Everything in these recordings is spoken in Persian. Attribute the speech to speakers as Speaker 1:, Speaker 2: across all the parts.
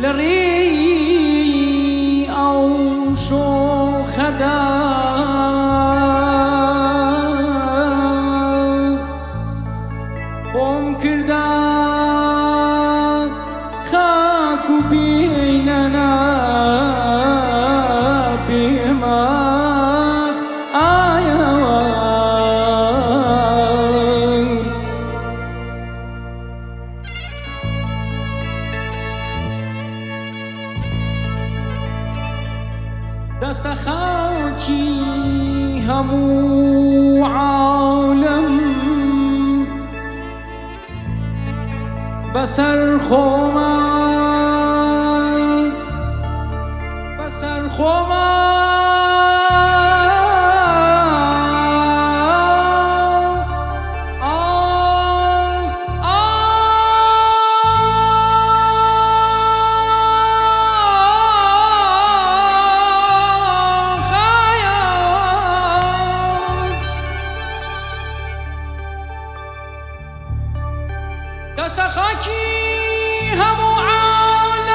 Speaker 1: لري أو شو خدا قوم كردا خاكو بيننا بما دست خاکی همو عالم بسر خوما بسر خوما دست خاکی همو عالم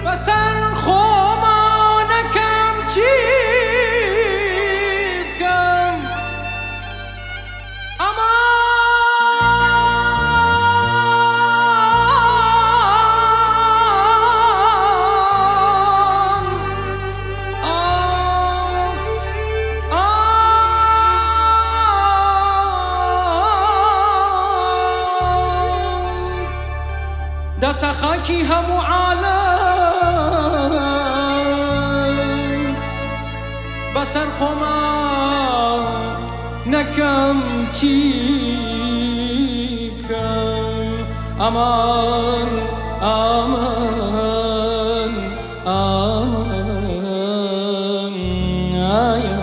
Speaker 1: بسر خوما نکم چی بکم دست خاکی همو عالم بسر خوما نکم چی کم امان امان امان آیا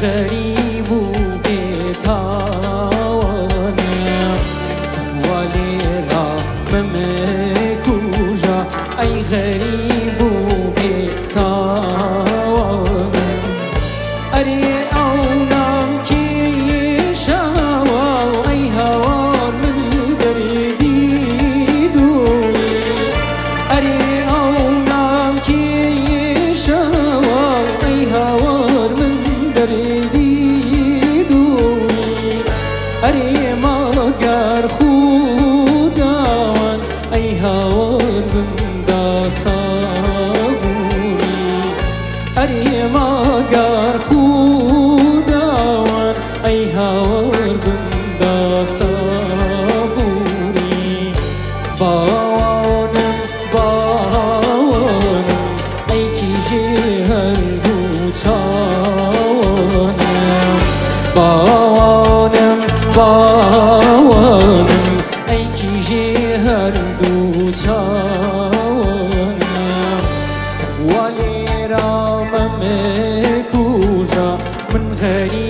Speaker 1: غريب وبيتاواني وليرا ممكوجا أي غريب وبيتاواني أري أونام كي شاوا أي هوار من دردي دوي أري أونام كي شاوا أي هوار من دردی دوی اری مگر خودان ای هوار بندا صبوری اری مگر خودان ای هوار بندا صبوری باوانم باوانم ای کی جهر باوانم باوانم ای کی جهر دو چاوانم ولی رامم کوجا من غریب